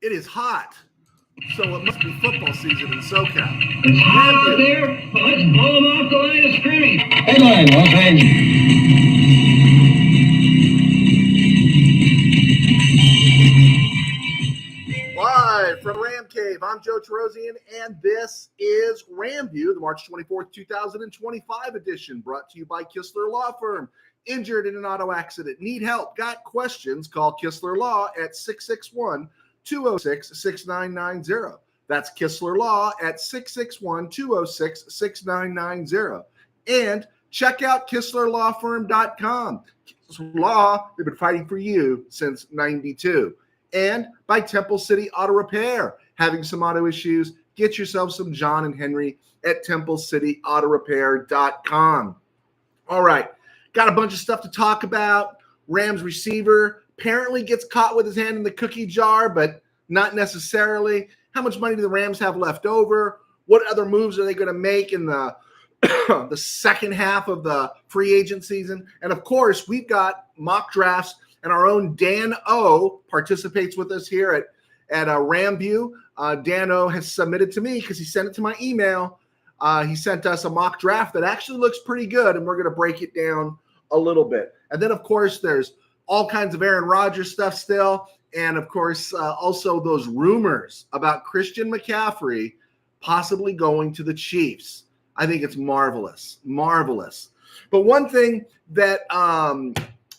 It is hot, so it must be football season in SoCal. It's hot out there. Well, let's blow them off the line of scrimmage. Headline, Los Angeles. Live from RamCave, I'm Joe Terosian, and this is RamView, the March 24th, 2025 edition, brought to you by Kistler Law Firm. Injured in an auto accident? Need help? Got questions? Call Kistler Law at 661-206-6990. That's Kistler Law at 661-206-6990. And check out KistlerLawFirm.com. Kistler Law, they've been fighting for you since 92. And by Temple City Auto Repair. Having some auto issues? Get yourself some John and Henry at TempleCityAutoRepair.com. All right, got a bunch of stuff to talk about. Rams receiver apparently gets caught with his hand in the cookie jar, but not necessarily. How much money do the Rams have left over? What other moves are they going to make in the the second half of the free agent season? And of course, we've got mock drafts. And our own Dan O participates with us here at RamView. Dan O has submitted to me because he sent it to my email. He sent us a mock draft that actually looks pretty good, and we're going to break it down a little bit. And then, of course, there's all kinds of Aaron Rodgers stuff still. And, of course, also those rumors about Christian McCaffrey possibly going to the Chiefs. I think it's marvelous, marvelous. But one thing that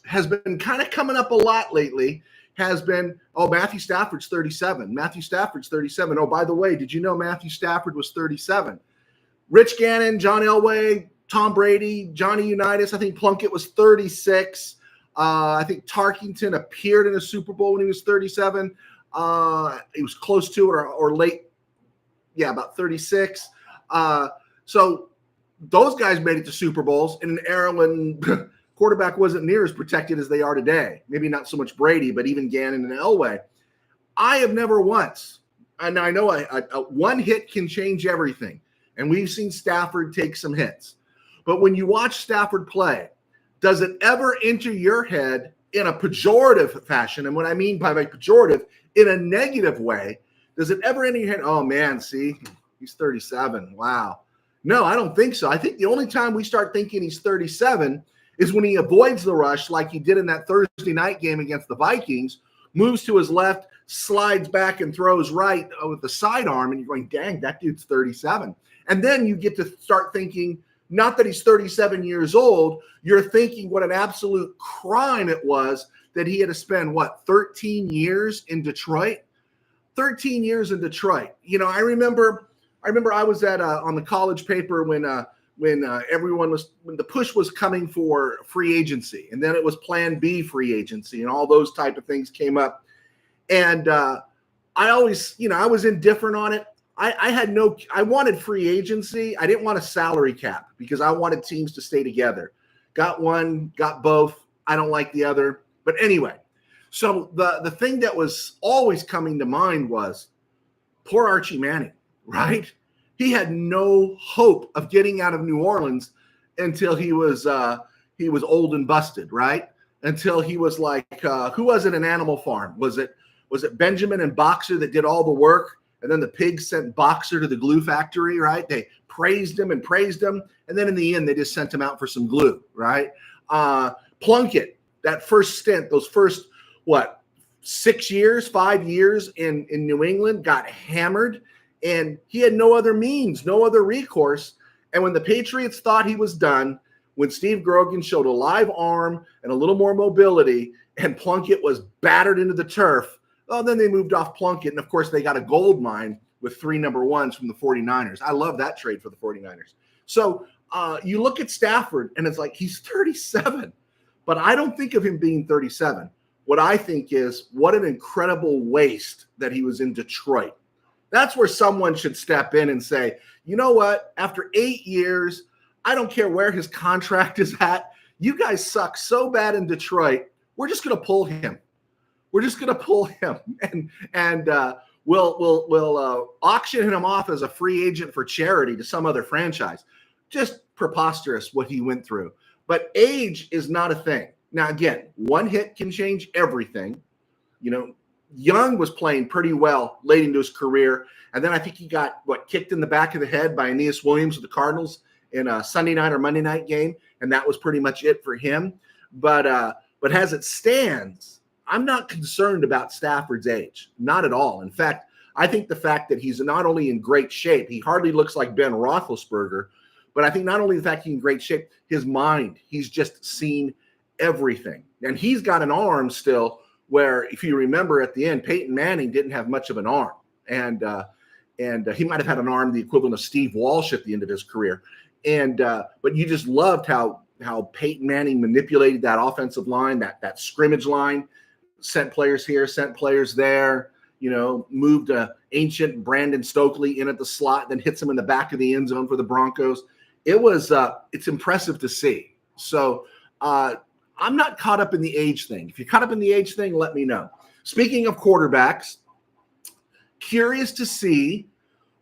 has been kind of coming up a lot lately has been, Matthew Stafford's 37. Matthew Stafford's 37. Oh, by the way, did you know Matthew Stafford was 37? Rich Gannon, John Elway, Tom Brady, Johnny Unitas, I think Plunkett was 36. I think Tarkington appeared in a Super Bowl when he was 37. He was close to it or late. Yeah, about 36. So those guys made it to Super Bowls in an era when quarterback wasn't near as protected as they are today. Maybe not so much Brady, but even Gannon and Elway. I have never once, and I know one hit can change everything, and we've seen Stafford take some hits. But when you watch Stafford play, does it ever enter your head in a pejorative fashion? And what I mean by pejorative, in a negative way, does it ever enter your head, oh man, see, he's 37, wow. No, I don't think so. I think the only time we start thinking he's 37 is when he avoids the rush like he did in that Thursday night game against the Vikings, moves to his left, slides back and throws right with the sidearm, and you're going, dang, that dude's 37. And then you get to start thinking, not that he's 37 years old, you're thinking what an absolute crime it was that he had to spend, 13 years in Detroit? 13 years in Detroit. You know, I remember I was at on the college paper when the push was coming for free agency, and then it was Plan B free agency, and all those type of things came up. And I always, I was indifferent on it. I wanted free agency. I didn't want a salary cap because I wanted teams to stay together. Got one, got both. I don't like the other. But anyway, so the thing that was always coming to mind was poor Archie Manning, right? He had no hope of getting out of New Orleans until he was old and busted, right? Until he was like, who was it in Animal Farm? Was it Benjamin and Boxer that did all the work? And then the pigs sent Boxer to the glue factory, right? They praised him. And then in the end, they just sent him out for some glue, right? Plunkett, that first stint, those first, 5 years in New England, got hammered. And he had no other means, no other recourse. And when the Patriots thought he was done, when Steve Grogan showed a live arm and a little more mobility, and Plunkett was battered into the turf, then they moved off Plunkett. And, of course, they got a gold mine with 3 number ones from the 49ers. I love that trade for the 49ers. So you look at Stafford, and it's like he's 37. But I don't think of him being 37. What I think is what an incredible waste that he was in Detroit. That's where someone should step in and say, you know what? After 8 years, I don't care where his contract is at. You guys suck so bad in Detroit. We're just going to pull him. And we'll auction him off as a free agent for charity to some other franchise. Just preposterous what he went through. But age is not a thing. Now, again, one hit can change everything. Young was playing pretty well late into his career. And then I think he got, kicked in the back of the head by Aeneas Williams of the Cardinals in a Sunday night or Monday night game. And that was pretty much it for him. But as it stands, I'm not concerned about Stafford's age. Not at all. In fact, I think the fact that he's not only in great shape, he hardly looks like Ben Roethlisberger, but I think not only the fact he's in great shape, his mind, he's just seen everything. And he's got an arm still where, if you remember at the end, Peyton Manning didn't have much of an arm. And he might have had an arm the equivalent of Steve Walsh at the end of his career. But you just loved how Peyton Manning manipulated that offensive line, that scrimmage line, sent players here, sent players there, moved ancient Brandon Stokely in at the slot, then hits him in the back of the end zone for the Broncos. It's impressive to see. So I'm not caught up in the age thing. If you're caught up in the age thing, let me know. Speaking of quarterbacks, curious to see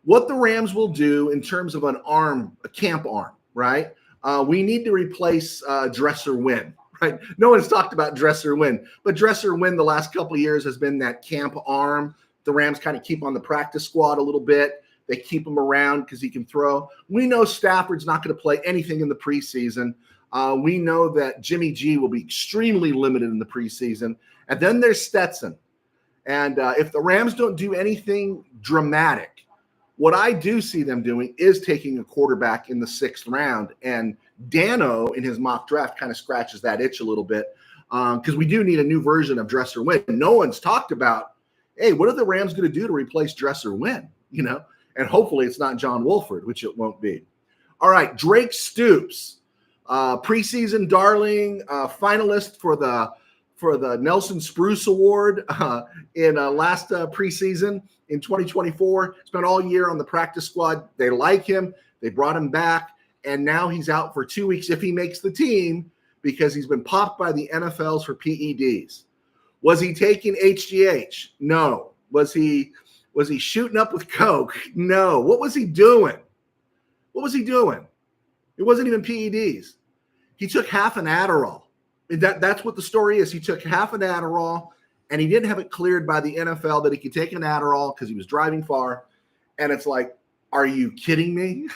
what the Rams will do in terms of a camp arm, right? We need to replace Dresser Wynn, right? No one's talked about Dresser Wynn, but Dresser Wynn the last couple of years has been that camp arm. The Rams kind of keep on the practice squad a little bit. They keep him around because he can throw. We know Stafford's not going to play anything in the preseason. We know that Jimmy G will be extremely limited in the preseason. And then there's Stetson. And if the Rams don't do anything dramatic, what I do see them doing is taking a quarterback in the 6th round. And Dano, in his mock draft, kind of scratches that itch a little bit because we do need a new version of Dresser Wynn. No one's talked about, hey, what are the Rams going to do to replace Dresser Wynn? And hopefully it's not John Wolford, which it won't be. All right, Drake Stoops, preseason darling, finalist for the Nelson Spruce Award in last preseason in 2024. Spent all year on the practice squad. They like him. They brought him back, and now he's out for 2 weeks if he makes the team because he's been popped by the NFLs for PEDs. Was he taking HGH? No. Was he shooting up with coke? No. What was he doing? It wasn't even PEDs. He took half an Adderall. That's what the story is. He took half an Adderall, and he didn't have it cleared by the NFL that he could take an Adderall because he was driving far. And it's like, are you kidding me?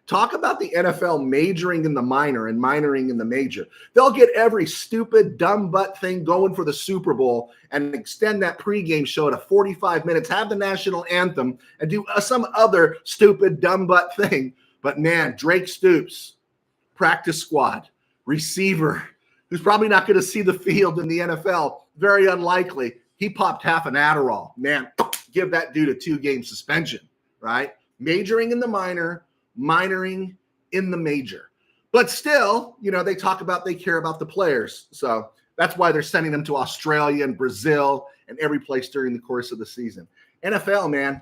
Talk about the NFL majoring in the minor and minoring in the major. They'll get every stupid, dumb butt thing going for the Super Bowl and extend that pregame show to 45 minutes, have the national anthem, and do some other stupid, dumb butt thing. But, man, Drake Stoops, practice squad, receiver, who's probably not going to see the field in the NFL, very unlikely. He popped half an Adderall. Man, give that dude a 2-game suspension, right? Majoring in the minor, minoring in the major. But still, they talk about they care about the players. So that's why they're sending them to Australia and Brazil and every place during the course of the season. NFL, man.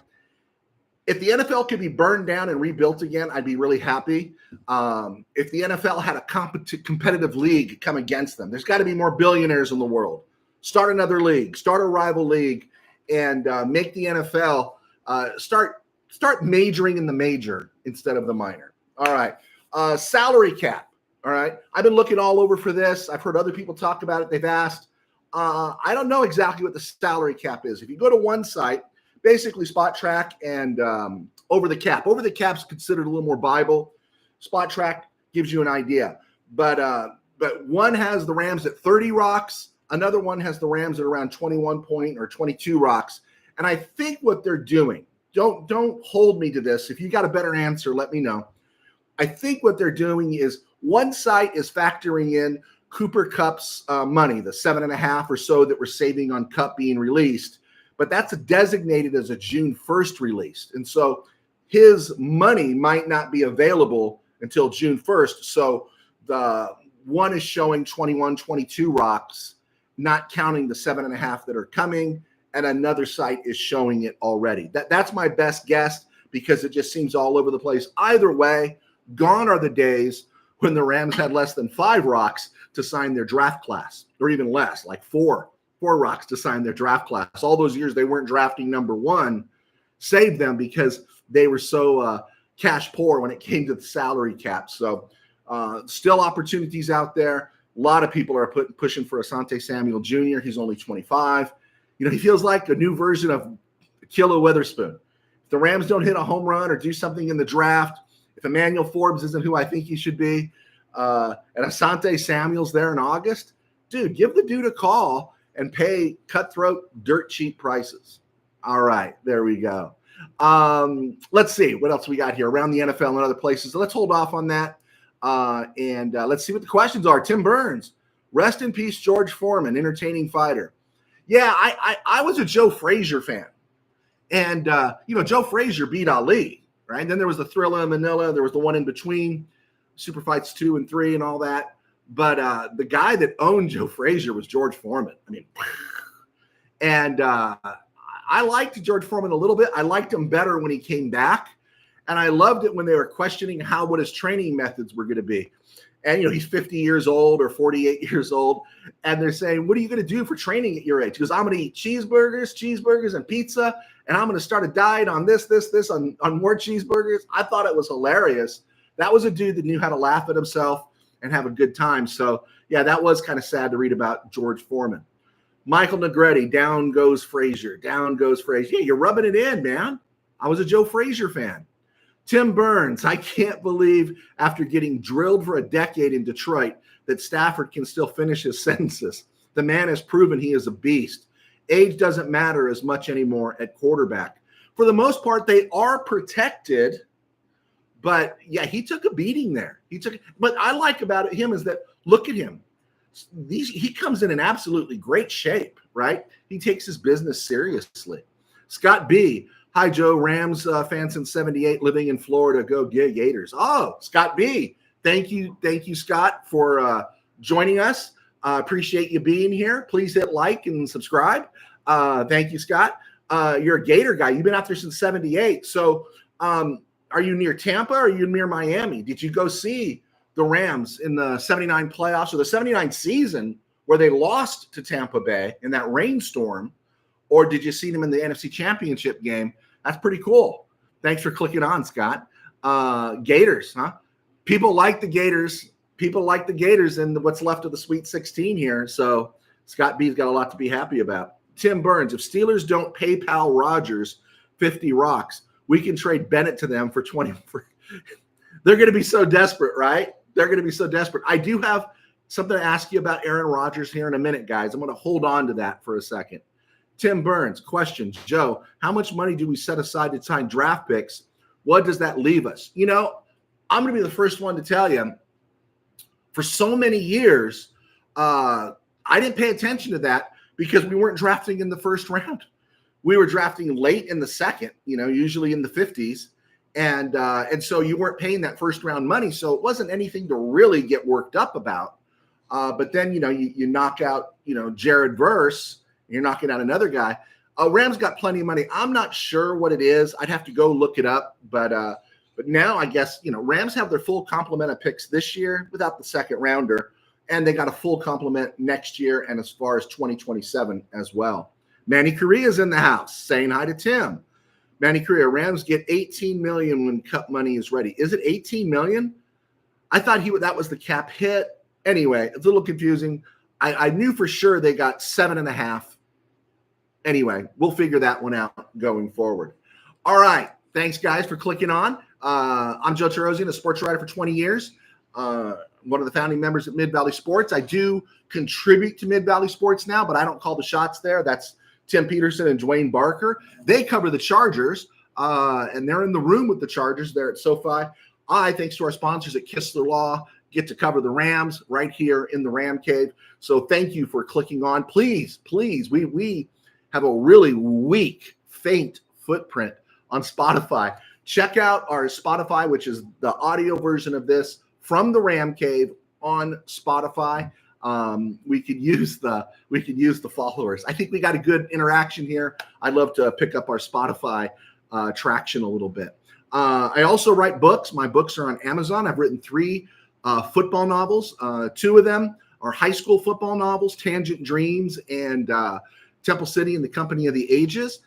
If the NFL could be burned down and rebuilt again, I'd be really happy. If the NFL had a competitive league come against them, there's got to be more billionaires in the world. Start another league, start a rival league, and make the NFL start majoring in the major instead of the minor. All right. Salary cap. All right. I've been looking all over for this. I've heard other people talk about it. They've asked. I don't know exactly what the salary cap is. If you go to one site, basically Spot Track and Over the Cap. Over the Cap's considered a little more Bible. Spot Track gives you an idea. But one has the Rams at 30 rocks. Another one has the Rams at around 21 or 22 rocks. And I think what they're doing, don't hold me to this. If you got a better answer, let me know. I think what they're doing is one site is factoring in Cooper Kupp's money, the 7.5 or so that we're saving on Kupp being released. But that's designated as a June 1st release. And so his money might not be available until June 1st. So the one is showing 21, 22 rocks, not counting the 7.5 that are coming. And another site is showing it already. That's my best guess because it just seems all over the place. Either way, gone are the days when the Rams had less than 5 rocks to sign their draft class, or even less, like 4 rocks to sign their draft class. All those years they weren't drafting number 1 saved them because they were so cash poor when it came to the salary cap. So still opportunities out there. A lot of people are pushing for Asante Samuel Jr. He's only 25. He feels like a new version of Kilo Witherspoon. If the Rams don't hit a home run or do something in the draft, if Emmanuel Forbes isn't who I think he should be, and Asante Samuel's there in August, dude, give the dude a call and pay cutthroat, dirt cheap prices. All right, there we go. Let's see what else we got here around the NFL and other places. So let's hold off on that. And let's see what the questions are. Tim Burns, rest in peace, George Foreman, entertaining fighter. Yeah, I was a Joe Frazier fan. And, Joe Frazier beat Ali, right? Then there was the Thrilla in Manila. There was the one in between, Super Fights 2 and 3 and all that. But the guy that owned Joe Frazier was George Foreman. I mean, and I liked George Foreman a little bit. I liked him better when he came back. And I loved it when they were questioning what his training methods were going to be. And, he's 50 years old or 48 years old. And they're saying, what are you going to do for training at your age? He goes, I'm going to eat cheeseburgers and pizza. And I'm going to start a diet on this, on more cheeseburgers. I thought it was hilarious. That was a dude that knew how to laugh at himself and have a good time. So, yeah, that was kind of sad to read about George Foreman. Michael Negretti, down goes Frazier. Yeah, you're rubbing it in, man. I was a Joe Frazier fan. Tim Burns, I can't believe after getting drilled for a decade in Detroit that Stafford can still finish his sentences. The man has proven he is a beast. Age doesn't matter as much anymore at quarterback. For the most part, they are protected, but yeah, he took a beating there. But I like about him is that, look at him. He comes in absolutely great shape, right? He takes his business seriously. Scott B., hi, Joe. Rams fan since 78, living in Florida. Go Gators. Oh, Scott B. Thank you, Scott, for joining us. Appreciate you being here. Please hit like and subscribe. Thank you, Scott. You're a Gator guy. You've been out there since 78. So are you near Tampa or are you near Miami? Did you go see the Rams in the 79 playoffs or the 79 season where they lost to Tampa Bay in that rainstorm? Or did you see them in the NFC Championship game? That's pretty cool. Thanks for clicking on, Scott. Gators, huh? People like the Gators. People like the Gators and what's left of the Sweet 16 here. So Scott B's got a lot to be happy about. Tim Burns, if Steelers don't PayPal Rodgers 50 rocks, we can trade Bennett to them for 20. They're going to be so desperate, right? They're going to be so desperate. I do have something to ask you about Aaron Rodgers here in a minute, guys. I'm going to hold on to that for a second. Tim Burns, question, Joe, how much money do we set aside to sign draft picks? What does that leave us? I'm going to be the first one to tell you, for so many years, I didn't pay attention to that because we weren't drafting in the first round. We were drafting late in the second, usually in the 50s. And so you weren't paying that first round money. So it wasn't anything to really get worked up about. But then, you knock out, Jared Verse. You're knocking out another guy. Rams got plenty of money. I'm not sure what it is. I'd have to go look it up. But now I guess, Rams have their full complement of picks this year without the second rounder. And they got a full complement next year and as far as 2027 as well. Manny Correa's in the house saying hi to Tim. Manny Correa, Rams get $18 million when cup money is ready. Is it $18 million? I thought that was the cap hit. Anyway, it's a little confusing. I knew for sure they got 7.5. Anyway, we'll figure that one out going forward. All right. Thanks, guys, for clicking on. I'm Joe Terosian, a sports writer for 20 years. One of the founding members at Mid-Valley Sports. I do contribute to Mid-Valley Sports now, but I don't call the shots there. That's Tim Peterson and Dwayne Barker. They cover the Chargers, and they're in the room with the Chargers there at SoFi. Thanks to our sponsors at Kistler Law, get to cover the Rams right here in the RamCave. So thank you for clicking on. Please, we have a really weak, faint footprint on Spotify. Check out our Spotify, which is the audio version of this from the RamCave on Spotify. We could use the followers. I think we got a good interaction here. I'd love to pick up our Spotify traction a little bit. I also write books. My books are on Amazon. I've written 3 football novels. 2 of them are high school football novels, Tangent Dreams and Temple City and the Company of the Ages.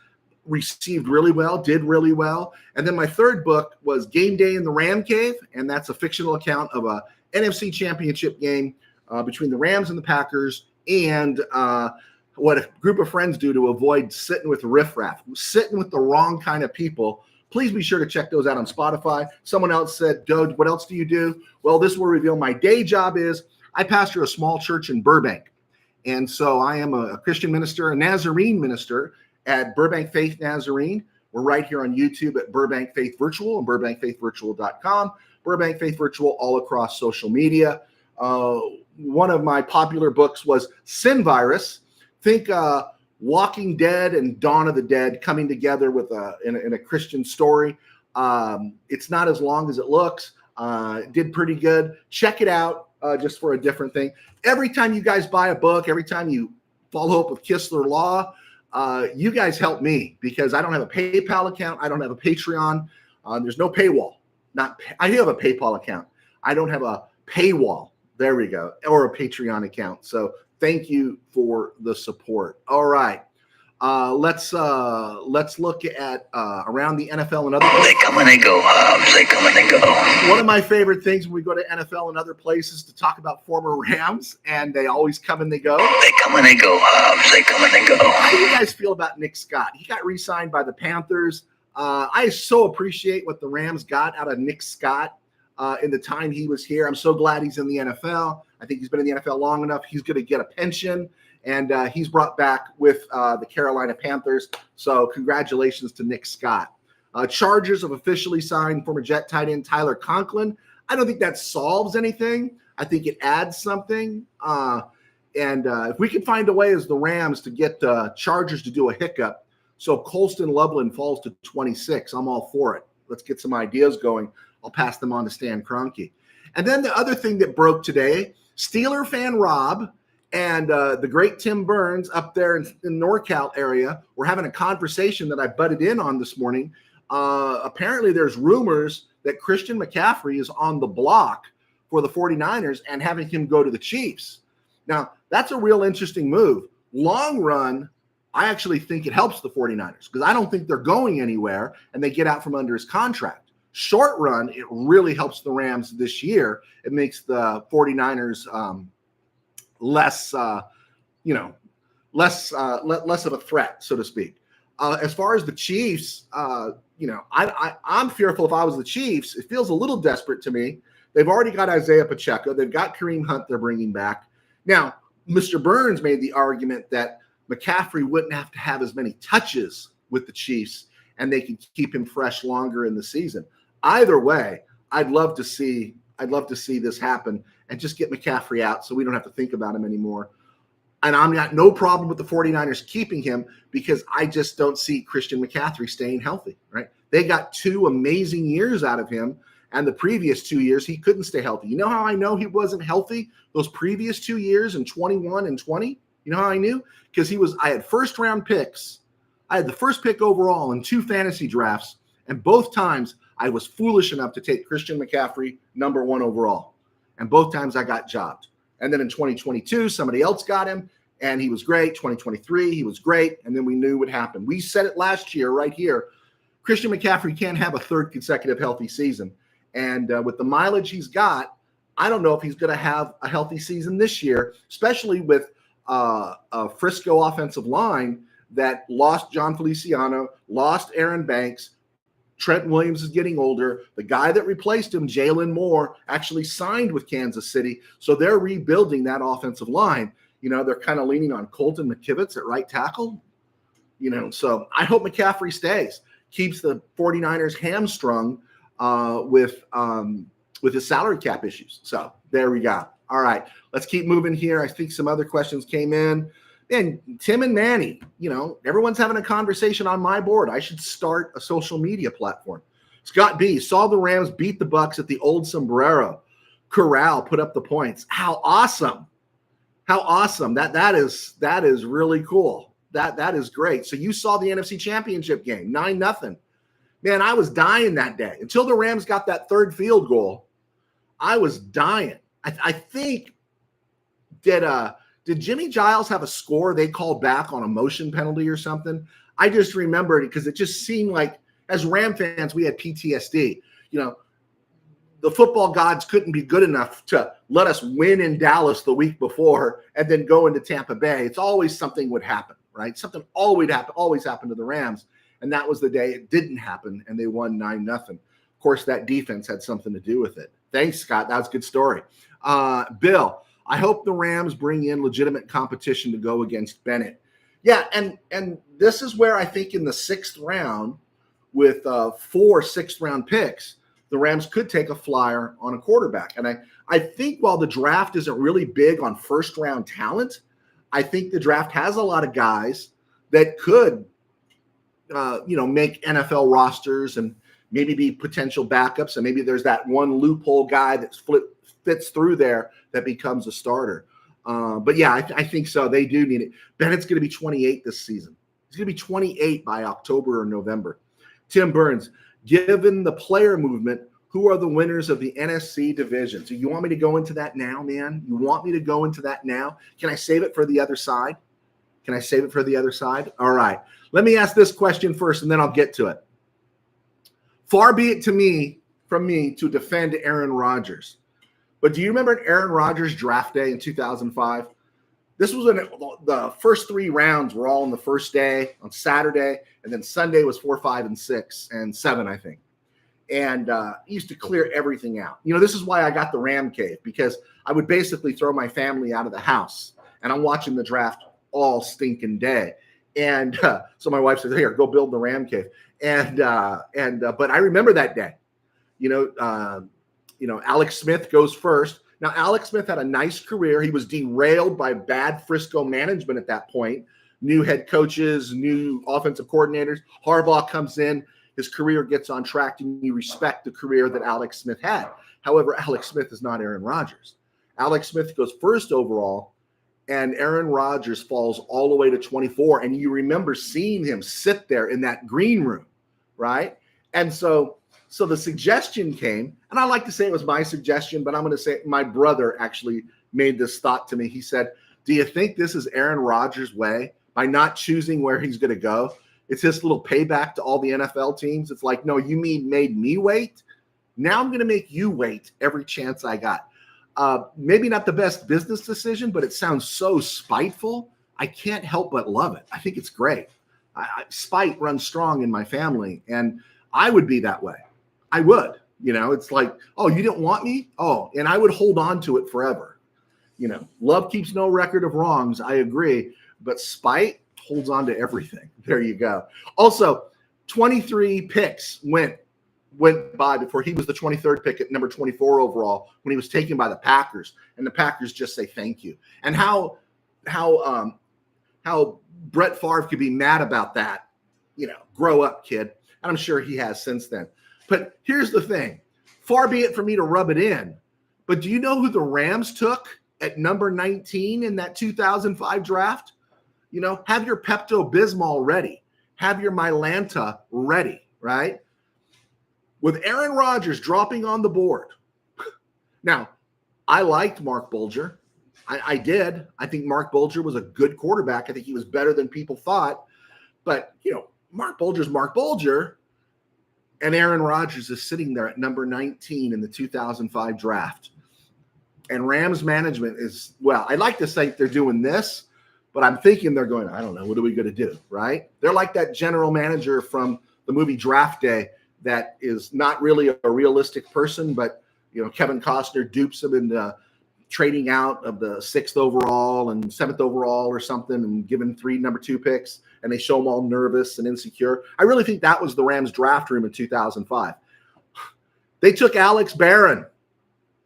Received really well, did really well. And then my 3rd book was Game Day in the RamCave, and that's a fictional account of a NFC Championship game between the Rams and the Packers. And what a group of friends do to avoid sitting with riffraff, sitting with the wrong kind of people. Please be sure to check those out on Spotify. Someone else said, Doge, what else do you do? Well, this will reveal my day job is I pastor a small church in Burbank. And so I am a Christian minister, a Nazarene minister at Burbank Faith Nazarene. We're right here on YouTube at Burbank Faith Virtual and burbankfaithvirtual.com. Burbank Faith Virtual all across social media. One of my popular books was Sin Virus. Think Walking Dead and Dawn of the Dead coming together with in a Christian story. It's not as long as it looks. It did pretty good. Check it out just for a different thing. Every time you guys buy a book, every time you follow up with Kistler Law, you guys help me because I don't have a PayPal account. I don't have a Patreon. There's no paywall. I do have a PayPal account. I don't have a paywall. There we go. Or a Patreon account. So thank you for the support. All right. Let's look at around the NFL and other places. They come and they go, Hobbs. They come and they go. One of my favorite things when we go to NFL and other places to talk about former Rams, and they always come and they go. They come and they go, Hobbs. They come and they go. How do you guys feel about Nick Scott? He got re-signed by the Panthers. I so appreciate what the Rams got out of Nick Scott in the time he was here. I'm so glad he's in the NFL. I think he's been in the NFL long enough. He's going to get a pension, and he's brought back with the Carolina Panthers. So congratulations to Nick Scott. Chargers have officially signed former Jet tight end Tyler Conklin. I don't think that solves anything. I think it adds something. And if we can find a way as the Rams to get the Chargers to do a hiccup, so Colston Loveland falls to 26, I'm all for it. Let's get some ideas going. I'll pass them on to Stan Kroenke. And then the other thing that broke today, Steeler fan Rob and the great Tim Burns up there in NorCal area were having a conversation that I butted in on this morning. Apparently there's rumors that Christian McCaffrey is on the block for the 49ers and having him go to the Chiefs. Now, that's a real interesting move. Long run, I actually think it helps the 49ers because I don't think they're going anywhere and they get out from under his contract. Short run, it really helps the Rams this year. It makes the 49ers less of a threat, so to speak. As far as the Chiefs, I'm fearful if I was the Chiefs. It feels a little desperate to me. They've already got Isaiah Pacheco. They've got Kareem Hunt they're bringing back. Now, Mr. Burns made the argument that McCaffrey wouldn't have to have as many touches with the Chiefs and they can keep him fresh longer in the season. Either way, I'd love to see this happen and just get McCaffrey out so we don't have to think about him anymore. And I'm got no problem with the 49ers keeping him because I just don't see Christian McCaffrey staying healthy, right? They got 2 amazing years out of him, and the previous 2 years he couldn't stay healthy. You know how I know he wasn't healthy those previous 2 years in 21 and 20? You know how I knew? Because I had first round picks. I had the first pick overall in 2 fantasy drafts, and both times I was foolish enough to take Christian McCaffrey number 1 overall. And both times I got jobbed. And then in 2022, somebody else got him, and he was great. 2023, he was great, and then we knew what happened. We said it last year right here. Christian McCaffrey can't have a 3rd consecutive healthy season. And with the mileage he's got, I don't know if he's going to have a healthy season this year, especially with a Frisco offensive line that lost John Feliciano, lost Aaron Banks. Trent Williams is getting older. The guy that replaced him, Jalen Moore, actually signed with Kansas City. So they're rebuilding that offensive line. They're kind of leaning on Colton McKivitz at right tackle. So I hope McCaffrey stays, keeps the 49ers hamstrung with his salary cap issues. So there we go. All right, let's keep moving here. I think some other questions came in. And Tim and Manny, everyone's having a conversation on my board. I should start a social media platform. Scott B. saw the Rams beat the Bucks at the old Sombrero. Corral put up the points. How awesome. How awesome. That is really cool. That is great. So you saw the NFC Championship game, 9-0. Man, I was dying that day. Until the Rams got that 3rd field goal, I was dying. I think did Jimmy Giles have a score they called back on a motion penalty or something? I just remembered it because it just seemed like, as Ram fans, we had PTSD. the football gods couldn't be good enough to let us win in Dallas the week before and then go into Tampa Bay. It's always something would happen, right? Something always happened to the Rams. And that was the day it didn't happen, and they won 9-0. Of course, that defense had something to do with it. Thanks, Scott. That was a good story. Bill, I hope the Rams bring in legitimate competition to go against Bennett. Yeah, and this is where I think in the 6th round, with 4 6th-round picks, the Rams could take a flyer on a quarterback. And I think while the draft isn't really big on first-round talent, I think the draft has a lot of guys that could, make NFL rosters and maybe be potential backups. And maybe there's that one loophole guy that fits through there that becomes a starter. But yeah, I think so. They do need it. Bennett's going to be 28 this season. He's going to be 28 by October or November. Tim Burns, given the player movement, who are the winners of the NFC division? So you want me to go into that now, man? You want me to go into that now? Can I save it for the other side? All right. Let me ask this question first, and then I'll get to it. Far be it from me to defend Aaron Rodgers. But do you remember Aaron Rodgers' draft day in 2005? This was when the first 3 rounds were all on the first day on Saturday, and then Sunday was 4, 5, and 6, and 7, I think. And he used to clear everything out. This is why I got the RamCave, because I would basically throw my family out of the house, and I'm watching the draft all stinking day. And so my wife said, "Here, go build the RamCave." But I remember that day. Alex Smith goes first. Now, Alex Smith had a nice career. He was derailed by bad Frisco management at that point. New head coaches, new offensive coordinators. Harbaugh comes in. His career gets on track, and you respect the career that Alex Smith had. However, Alex Smith is not Aaron Rodgers. Alex Smith goes first overall, and Aaron Rodgers falls all the way to 24. And you remember seeing him sit there in that green room, right? And so the suggestion came, and I like to say it was my suggestion, but I'm going to say my brother actually made this thought to me. He said, "Do you think this is Aaron Rodgers' way by not choosing where he's going to go? It's his little payback to all the NFL teams. It's like, no, you made me wait. Now I'm going to make you wait every chance I got." Maybe not the best business decision, but it sounds so spiteful. I can't help but love it. I think it's great. Spite runs strong in my family, and I would be that way. I would. It's like, "Oh, you didn't want me? Oh," and I would hold on to it forever. Love keeps no record of wrongs. I agree. But spite holds on to everything. There you go. Also, 23 picks went by before he was the 23rd pick at number 24 overall when he was taken by the Packers. And the Packers just say thank you. And how Brett Favre could be mad about that, grow up, kid. And I'm sure he has since then. But here's the thing. Far be it for me to rub it in, but do you know who the Rams took at number 19 in that 2005 draft? Have your Pepto-Bismol ready. Have your Mylanta ready, right? With Aaron Rodgers dropping on the board. Now, I liked Mark Bulger. I did. I think Mark Bulger was a good quarterback. I think he was better than people thought. But, Mark Bulger's Mark Bulger. And Aaron Rodgers is sitting there at number 19 in the 2005 draft. And Rams management is, I'd like to say they're doing this, but I'm thinking they're going, I don't know, what are we going to do, right? They're like that general manager from the movie Draft Day that is not really a realistic person, but, Kevin Costner dupes him into trading out of the 6th overall and 7th overall or something and giving 3 number 2 picks, and they show them all nervous and insecure. I really think that was the Rams draft room in 2005. They took Alex Barron.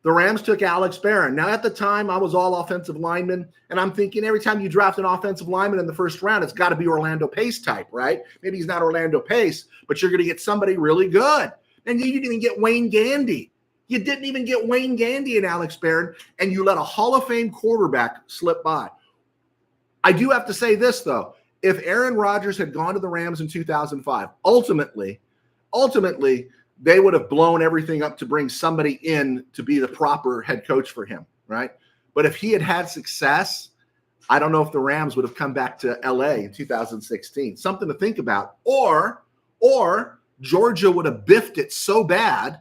The Rams took Alex Barron. Now, at the time, I was all offensive linemen, and I'm thinking every time you draft an offensive lineman in the first round, it's got to be Orlando Pace type, right? Maybe he's not Orlando Pace, but you're going to get somebody really good. And you didn't even get Wayne Gandy. You didn't even get Wayne Gandy and Alex Barron, and you let a Hall of Fame quarterback slip by. I do have to say this, though. If Aaron Rodgers had gone to the Rams in 2005, ultimately, they would have blown everything up to bring somebody in to be the proper head coach for him, right? But if he had had success, I don't know if the Rams would have come back to LA in 2016. Something to think about. Or Georgia would have biffed it so bad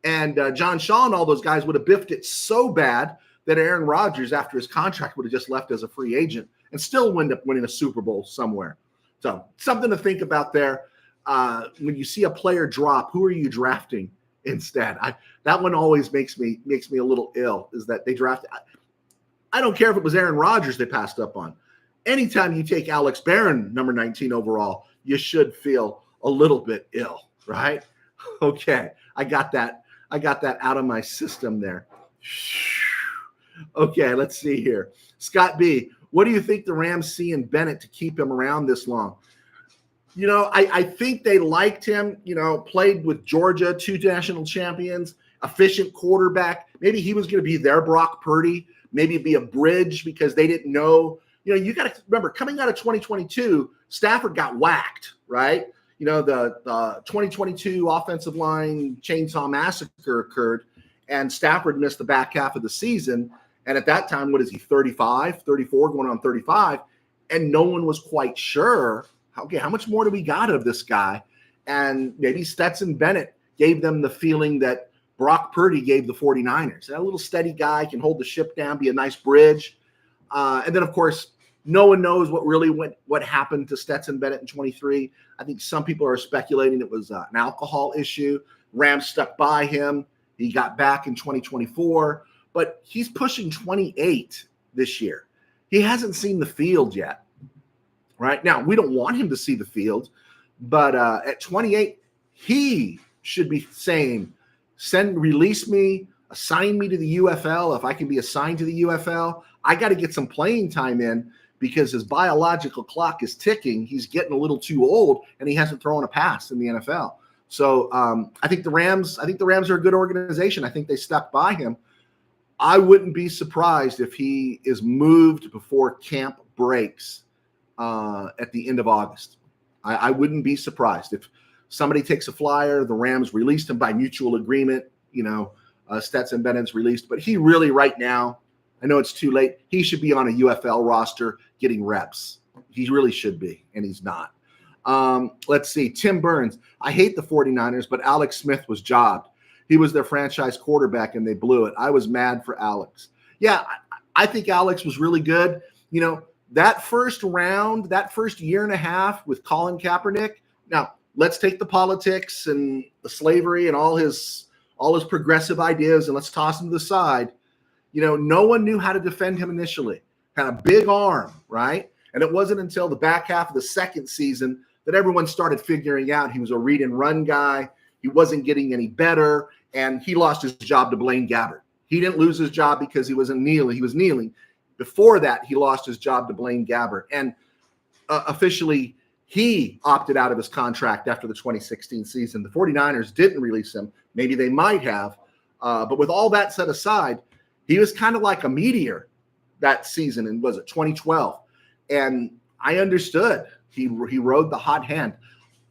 And John Shaw and all those guys would have biffed it so bad that Aaron Rodgers, after his contract, would have just left as a free agent and still wind up winning a Super Bowl somewhere. So something to think about there. When you see a player drop, who are you drafting instead? That one always makes me a little ill, is that they drafted. I don't care if it was Aaron Rodgers they passed up on. Anytime you take Alex Barron, number 19 overall, you should feel a little bit ill, right? Okay, I got that out of my system there. Okay, let's see here. Scott B., what do you think the Rams see in Bennett to keep him around this long? I think they liked him, played with Georgia, 2 national champions, efficient quarterback. Maybe he was going to be their Brock Purdy, maybe be a bridge because they didn't know. You got to remember, coming out of 2022, Stafford got whacked, right? The 2022 offensive line chainsaw massacre occurred, and Stafford missed the back half of the season. And at that time, what is he, 35, 34, going on 35? And no one was quite sure, okay, how much more do we got of this guy? And maybe Stetson Bennett gave them the feeling that Brock Purdy gave the 49ers. A little steady guy, can hold the ship down, be a nice bridge. And then, of course, no one knows what happened to Stetson Bennett in 23. I think some people are speculating it was an alcohol issue. Rams stuck by him. He got back in 2024. But he's pushing 28 this year. He hasn't seen the field yet. Right now, we don't want him to see the field, but at 28, he should be saying, release me, assign me to the UFL. If I can be assigned to the UFL, I got to get some playing time in because his biological clock is ticking. He's getting a little too old, and he hasn't thrown a pass in the NFL. So I think the Rams are a good organization. I think they stuck by him. I wouldn't be surprised if he is moved before camp breaks at the end of August. I wouldn't be surprised if somebody takes a flyer. The Rams released him by mutual agreement. Stetson Bennett's released, but he really right now, I know it's too late. He should be on a UFL roster getting reps. He really should be, and he's not. Let's see. Tim Burns. I hate the 49ers, but Alex Smith was jobbed. He was their franchise quarterback, and they blew it. I was mad for Alex. Yeah, I think Alex was really good. That first round, that first year and a half with Colin Kaepernick. Now, let's take the politics and the slavery and all his progressive ideas, and let's toss them to the side. No one knew how to defend him initially. Had a big arm, right? And it wasn't until the back half of the second season that everyone started figuring out he was a read and run guy. He wasn't getting any better, and he lost his job to Blaine Gabbert. He didn't lose his job because he wasn't kneeling. He was kneeling. Before that, he lost his job to Blaine Gabbert. And officially, he opted out of his contract after the 2016 season. The 49ers didn't release him. Maybe they might have. But with all that set aside, he was kind of like a meteor that season in, was it 2012? And I understood. He rode the hot hand.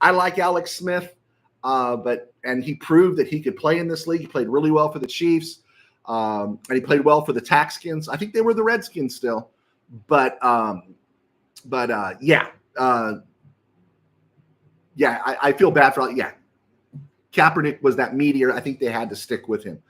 I like Alex Smith, and he proved that he could play in this league. He played really well for the Chiefs. And he played well for the Taxkins. I think they were the Redskins still, but I feel bad for. Kaepernick was that meteor. I think they had to stick with him.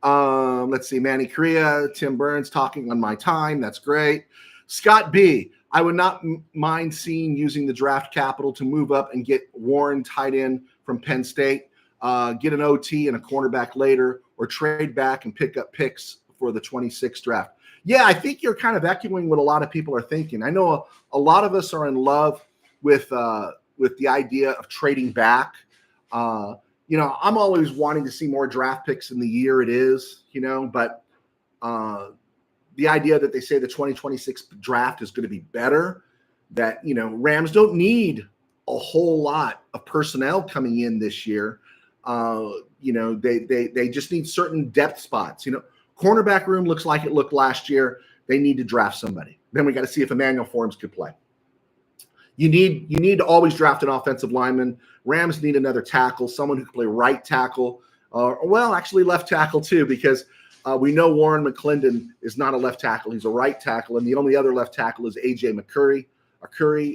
Let's see, Manny Correa, Tim Burns talking on my time. That's great. Scott B. I would not mind seeing using the draft capital to move up and get Warren tight end from Penn State, get an OT and a cornerback later, or trade back and pick up picks for the 26th draft. Yeah, I think you're kind of echoing what a lot of people are thinking. I know a lot of us are in love with the idea of trading back. I'm always wanting to see more draft picks in the year it is, but the idea that they say the 2026 draft is going to be better, that, Rams don't need a whole lot of personnel coming in this year. They just need certain depth spots. Cornerback room looks like it looked last year. They need to draft somebody. Then we got to see if Emmanuel Forbes could play. You need to always draft an offensive lineman. Rams need another tackle, someone who can play right tackle, actually left tackle too, because we know Warren McClendon is not a left tackle. He's a right tackle, and the only other left tackle is A.J. McCurry,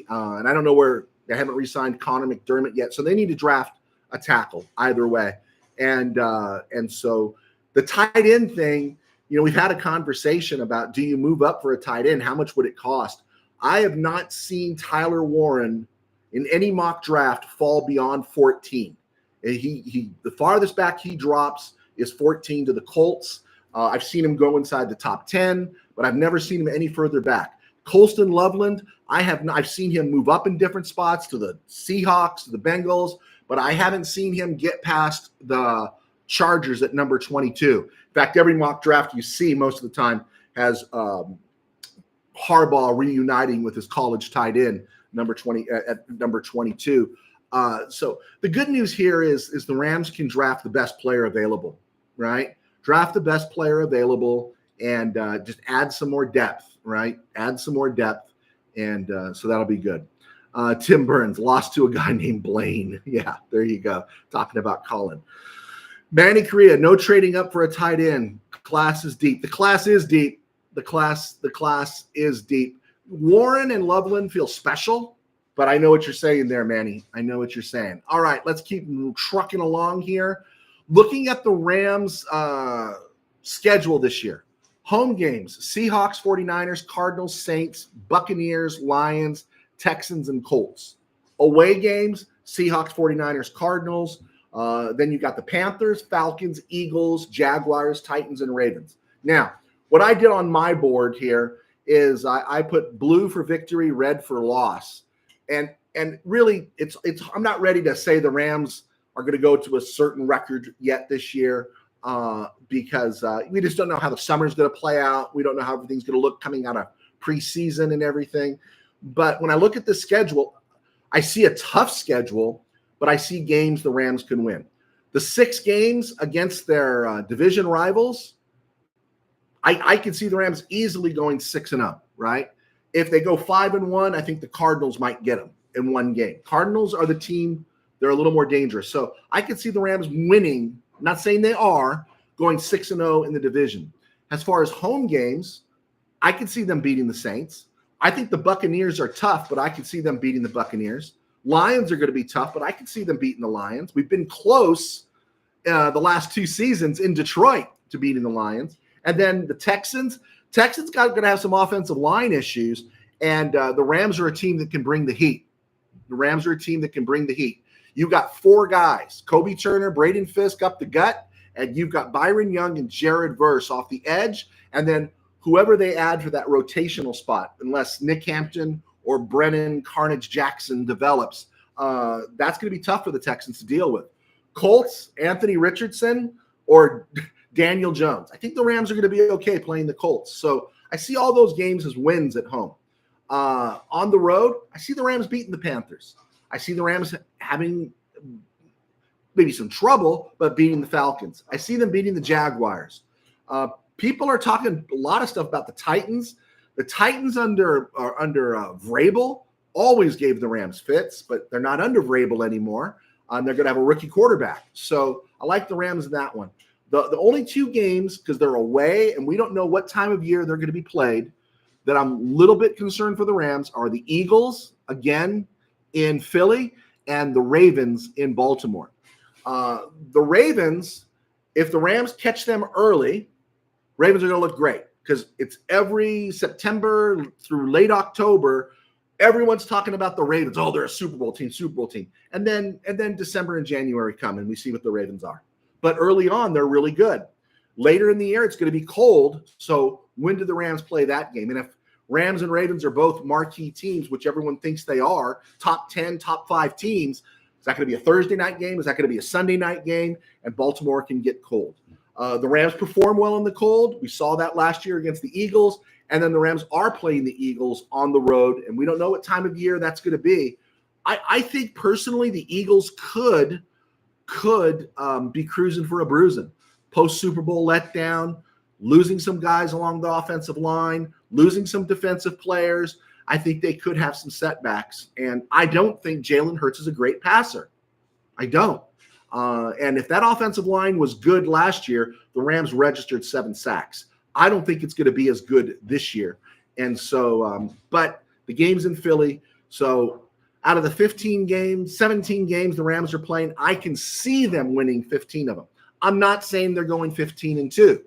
and I don't know where they haven't re-signed Connor McDermott yet. So they need to draft a tackle either way. And so the tight end thing, we've had a conversation about, do you move up for a tight end? How much would it cost? I have not seen Tyler Warren in any mock draft fall beyond 14. The farthest back he drops is 14 to the Colts. I've seen him go inside the top 10, but I've never seen him any further back. Colston Loveland, I've seen him move up in different spots to the Seahawks, to the Bengals, but I haven't seen him get past the Chargers at number 22. In fact, every mock draft you see most of the time has Harbaugh reuniting with his college tight end, number 20 at number 22. So the good news here is the Rams can draft the best player available, right? Draft the best player available and just add some more depth, right? Add some more depth, and so that'll be good. Tim Burns lost to a guy named Blaine. Yeah, there you go. Talking about Colin. Manny Correa, no trading up for a tight end. Class is deep. The class is deep. The class is deep. Warren and Loveland feel special, but I know what you're saying there, Manny. I know what you're saying. All right, let's keep trucking along here. Looking at the Rams' schedule this year. Home games, Seahawks, 49ers, Cardinals, Saints, Buccaneers, Lions, Texans, and Colts. Away games, Seahawks, 49ers, Cardinals. Then you got the Panthers, Falcons, Eagles, Jaguars, Titans, and Ravens. Now, what I did on my board here is I put blue for victory, red for loss. And really, it's I'm not ready to say the Rams are going to go to a certain record yet this year because we just don't know how the summer's going to play out. We don't know how everything's going to look coming out of preseason and everything. But when I look at the schedule, I see a tough schedule, but I see games the Rams can win. The 6 games against their division rivals, I can see the Rams easily going 6-0, right? If they go 5-1, I think the Cardinals might get them in one game. Cardinals are the team, they're a little more dangerous. So I could see the Rams winning, not saying they are, going 6-0 in the division. As far as home games, I could see them beating the Saints. I think the Buccaneers are tough, but I could see them beating the Buccaneers. Lions are going to be tough, but I could see them beating the Lions. We've been close the last 2 seasons in Detroit to beating the Lions. And then the Texans going to have some offensive line issues, and the Rams are a team that can bring the heat. The Rams are a team that can bring the heat. You've got 4 guys, Kobe Turner, Braden Fisk up the gut, and you've got Byron Young and Jared Verse off the edge, and then whoever they add for that rotational spot, unless Nick Hampton or Brennan Carnage Jackson develops, that's going to be tough for the Texans to deal with. Colts, Anthony Richardson, or Daniel Jones. I think the Rams are going to be okay playing the Colts. So I see all those games as wins at home. On the road, I see the Rams beating the Panthers. I see the Rams having maybe some trouble, but beating the Falcons. I see them beating the Jaguars. People are talking a lot of stuff about the Titans. The Titans under Vrabel always gave the Rams fits, but they're not under Vrabel anymore. And they're going to have a rookie quarterback. So I like the Rams in that one. The only 2 games, because they're away and we don't know what time of year they're going to be played, that I'm a little bit concerned for the Rams are the Eagles, again, in Philly, and the Ravens in Baltimore. The Ravens, if the Rams catch them early, Ravens are going to look great because it's every September through late October, everyone's talking about the Ravens. Oh, they're a Super Bowl team. And then December and January come and we see what the Ravens are. But early on, they're really good. Later in the year, it's going to be cold. So when do the Rams play that game? And if Rams and Ravens are both marquee teams, which everyone thinks they are, top 10, top 5 teams, is that going to be a Thursday night game? Is that going to be a Sunday night game? And Baltimore can get cold. The Rams perform well in the cold. We saw that last year against the Eagles. And then the Rams are playing the Eagles on the road. And we don't know what time of year that's going to be. I think personally the Eagles could be cruising for a bruising. Post-Super Bowl letdown, losing some guys along the offensive line, losing some defensive players. I think they could have some setbacks. And I don't think Jalen Hurts is a great passer. I don't. And if that offensive line was good last year, the Rams registered 7 sacks. I don't think it's going to be as good this year. And so, but the game's in Philly. So out of the 15 games, 17 games the Rams are playing, I can see them winning 15 of them. I'm not saying they're going 15-2,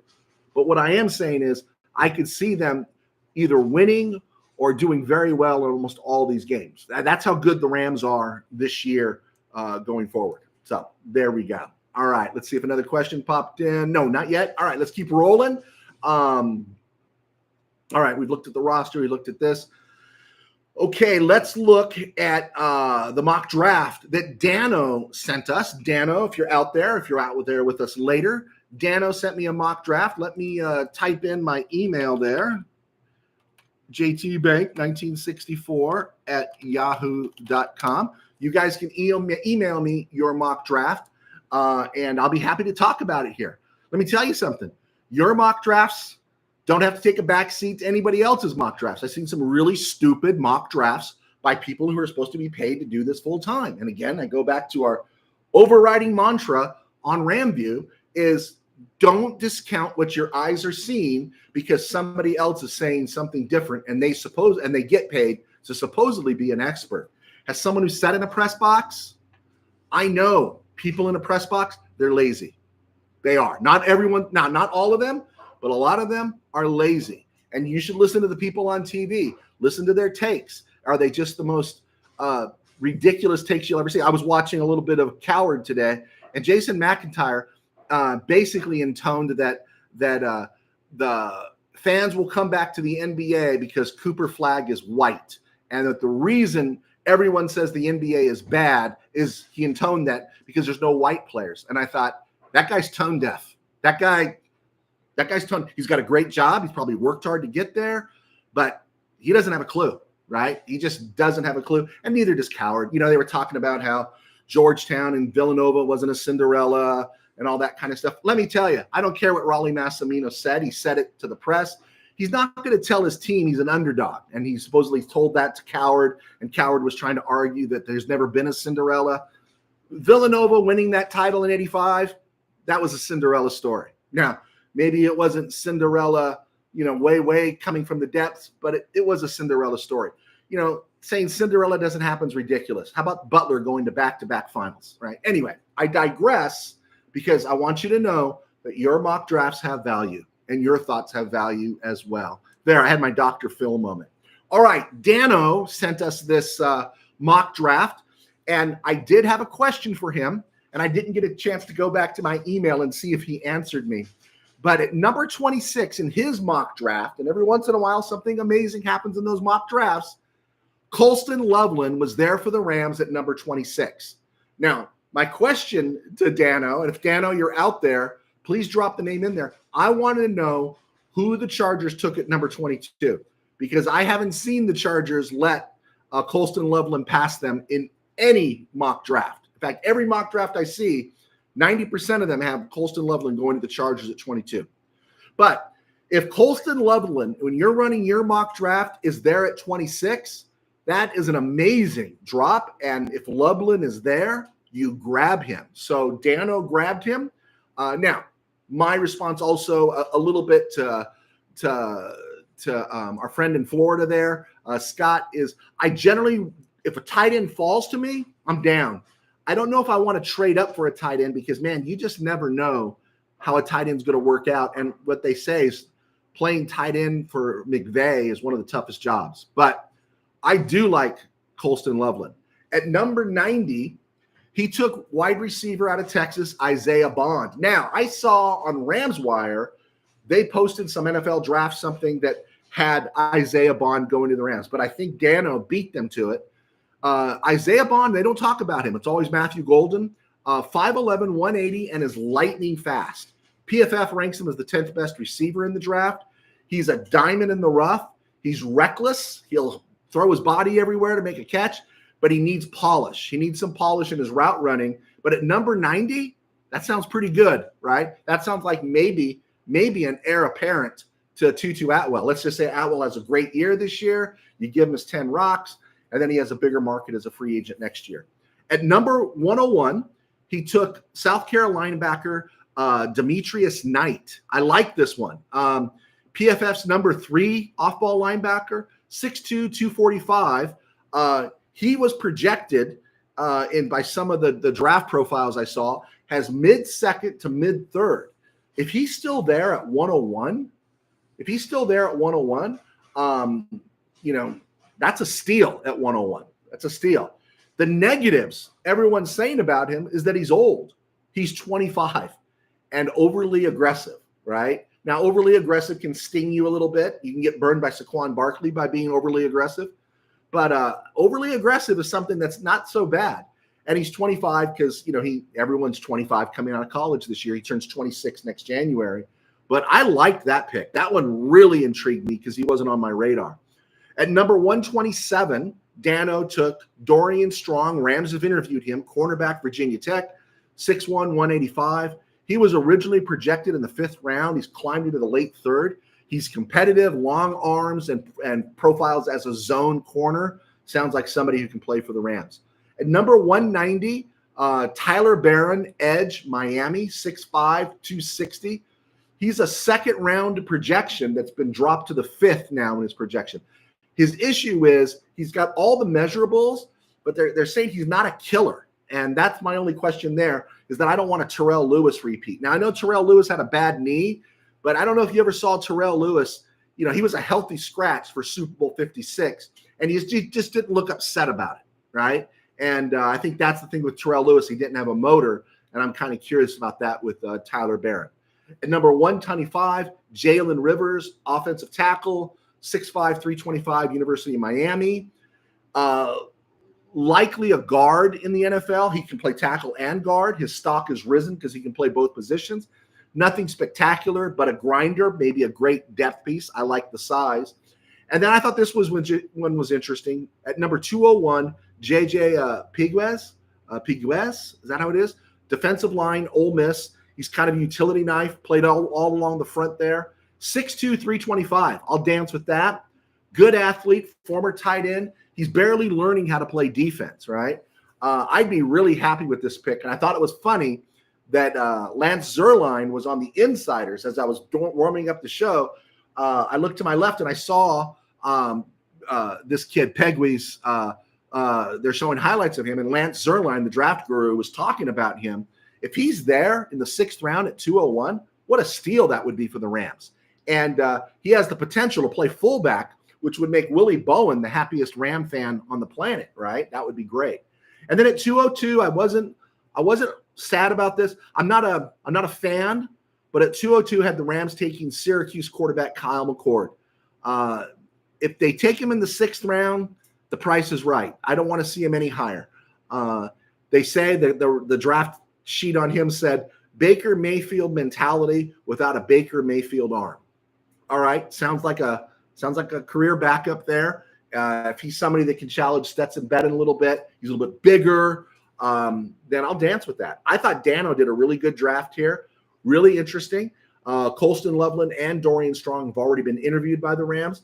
but what I am saying is I could see them either winning or doing very well in almost all these games. That's how good the Rams are this year going forward. So there we go. All right, let's see if another question popped in. No, not yet. All right, let's keep rolling. All right, we've looked at the roster. We looked at this. Okay, let's look at the mock draft that Dano sent us. Dano, if you're out there with us later, Dano sent me a mock draft. Let me type in my email there. jtbank1964@yahoo.com. You guys can email me your mock draft, and I'll be happy to talk about it here. Let me tell you something. Your mock drafts don't have to take a back seat to anybody else's mock drafts. I've seen some really stupid mock drafts by people who are supposed to be paid to do this full time. And again, I go back to our overriding mantra on RamView is don't discount what your eyes are seeing because somebody else is saying something different and they get paid to supposedly be an expert. As someone who sat in a press box, I know people in a press box, they're lazy. They are. Not everyone, not all of them, but a lot of them are lazy. And you should listen to the people on TV. Listen to their takes. Are they just the most ridiculous takes you'll ever see? I was watching a little bit of Coward today, and Jason McIntyre basically intoned that the fans will come back to the NBA because Cooper Flagg is white, and that the reason everyone says the NBA is bad is he intoned that because there's no white players. And I thought, that guy's tone deaf. That guy's tone. He's got a great job. He's probably worked hard to get there, but he doesn't have a clue, right? He just doesn't have a clue, and neither does Coward. You know, they were talking about how Georgetown and Villanova wasn't a Cinderella and all that kind of stuff. Let me tell you, I don't care what Raleigh Massimino said. He said it to the press. He's not going to tell his team he's an underdog, and he supposedly told that to Coward, and Coward was trying to argue that there's never been a Cinderella. Villanova winning that title in '85, that was a Cinderella story. Now, maybe it wasn't Cinderella, way coming from the depths, but it was a Cinderella story. Saying Cinderella doesn't happen is ridiculous. How about Butler going to back-to-back finals, right? Anyway, I digress because I want you to know that your mock drafts have value and your thoughts have value as well. There, I had my Dr. Phil moment. All right, Dano sent us this mock draft, and I did have a question for him, and I didn't get a chance to go back to my email and see if he answered me. But at number 26 in his mock draft, and every once in a while something amazing happens in those mock drafts, Colston Loveland was there for the Rams at number 26. Now, my question to Dano, and if Dano, you're out there, please drop the name in there. I wanted to know who the Chargers took at number 22 because I haven't seen the Chargers let Colston Loveland pass them in any mock draft. In fact, every mock draft I see, 90% of them have Colston Loveland going to the Chargers at 22. But if Colston Loveland, when you're running your mock draft, is there at 26, that is an amazing drop. And if Loveland is there, you grab him. So Dano grabbed him. Now, my response also a little bit to our friend in Florida there, Scott, is I generally, if a tight end falls to me, I'm down. I don't know if I want to trade up for a tight end because, man, you just never know how a tight end's going to work out. And what they say is playing tight end for McVay is one of the toughest jobs. But I do like Colston Loveland. At number 90, he took wide receiver out of Texas, Isaiah Bond. Now, I saw on Rams Wire, they posted some NFL draft something that had Isaiah Bond going to the Rams. But I think Dano beat them to it. Isaiah Bond, they don't talk about him. It's always Matthew Golden, 5'11", 180, and is lightning fast. PFF ranks him as the 10th best receiver in the draft. He's a diamond in the rough. He's reckless. He'll throw his body everywhere to make a catch, but he needs polish. He needs some polish in his route running. But at number 90, that sounds pretty good, right? That sounds like maybe an heir apparent to Tutu Atwell. Let's just say Atwell has a great year this year. You give him his 10 rocks, and then he has a bigger market as a free agent next year. At number 101, he took South Carolina linebacker Demetrius Knight. I like this one. PFF's number 3 off-ball linebacker, 6'2", 245. He was projected by some of the draft profiles I saw has mid-second to mid-third. If he's still there at 101, that's a steal at 101. That's a steal. The negatives everyone's saying about him is that he's old. He's 25 and overly aggressive, right? Now, overly aggressive can sting you a little bit. You can get burned by Saquon Barkley by being overly aggressive. But overly aggressive is something that's not so bad. And he's 25 because, everyone's 25 coming out of college this year. He turns 26 next January. But I liked that pick. That one really intrigued me because he wasn't on my radar. At number 127, Dano took Dorian Strong. Rams have interviewed him, cornerback, Virginia Tech, 6'1", 185. He was originally projected in the 5th round. He's climbed into the late 3rd. He's competitive, long arms, and profiles as a zone corner. Sounds like somebody who can play for the Rams. At number 190, Tyler Barron, edge, Miami, 6'5", 260. He's a 2nd-round projection that's been dropped to the 5th now in his projection. His issue is he's got all the measurables, but they're saying he's not a killer. And that's my only question there, is that I don't want a Terrell Lewis repeat. Now, I know Terrell Lewis had a bad knee, but I don't know if you ever saw Terrell Lewis. He was a healthy scratch for Super Bowl 56, and he just didn't look upset about it, right? And I think that's the thing with Terrell Lewis. He didn't have a motor, and I'm kind of curious about that with Tyler Barron. At number 125, Jalen Rivers, offensive tackle, 6'5", 325, University of Miami. Likely a guard in the NFL. He can play tackle and guard. His stock has risen because he can play both positions. Nothing spectacular, but a grinder, maybe a great depth piece. I like the size. And then I thought this one was interesting. At number 201, JJ Piguez. Is that how it is? Defensive line, Ole Miss. He's kind of a utility knife, played all along the front there. 6'2", 325. I'll dance with that. Good athlete, former tight end. He's barely learning how to play defense, right? I'd be really happy with this pick. And I thought it was funny that Lance Zierlein was on the Insiders as I was warming up the show. I looked to my left and I saw this kid, Pegwes. They're showing highlights of him. And Lance Zierlein, the draft guru, was talking about him. If he's there in the 6th round at 201, what a steal that would be for the Rams. And he has the potential to play fullback, which would make Willie Bowen the happiest Ram fan on the planet, right? That would be great. And then at 202, I wasn't sad about this. I'm not a fan, but at 202 had the Rams taking Syracuse quarterback Kyle McCord. If they take him in the 6th round, the price is right. I don't want to see him any higher. They say that the draft sheet on him said Baker Mayfield mentality without a Baker Mayfield arm. All right, sounds like a career backup there. If he's somebody that can challenge Stetson Bennett a little bit, he's a little bit bigger, then I'll dance with that. I thought Dano did a really good draft here. Really interesting. Colston Loveland and Dorian Strong have already been interviewed by the Rams.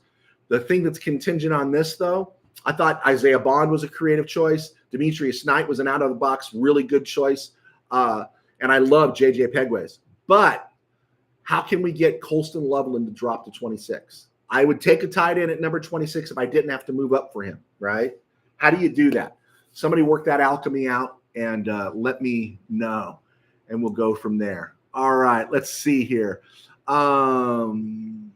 The thing that's contingent on this, though, I thought Isaiah Bond was a creative choice. Demetrius Knight was an out-of-the-box, really good choice. And I love J.J. Pegwes. But how can we get Colston Loveland to drop to 26? I would take a tight end at number 26 if I didn't have to move up for him, right? How do you do that? Somebody work that alchemy out and let me know, and we'll go from there. All right, let's see here. Tim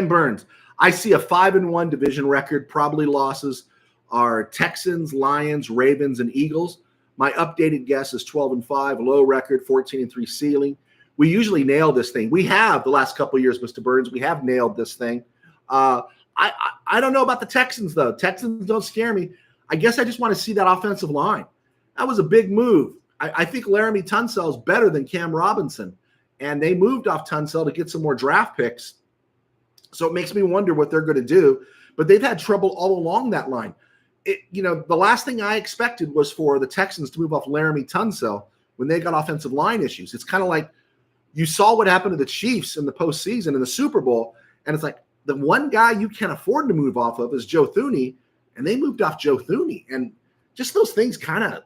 Burns. I see a 5-1 division record. Probably losses are Texans, Lions, Ravens, and Eagles. My updated guess is 12-5, low record, 14-3 ceiling. We usually nail this thing. We have the last couple of years, Mr. Burns. We have nailed this thing. I don't know about the Texans, though. Texans don't scare me. I guess I just want to see that offensive line. That was a big move. I think Laramie Tunsil is better than Cam Robinson, and they moved off Tunsil to get some more draft picks. So it makes me wonder what they're going to do. But they've had trouble all along that line. The last thing I expected was for the Texans to move off Laramie Tunsil when they got offensive line issues. It's kind of like you saw what happened to the Chiefs in the postseason in the Super Bowl, and it's like the one guy you can afford to move off of is Joe Thuney, and they moved off Joe Thuney. And just those things kind of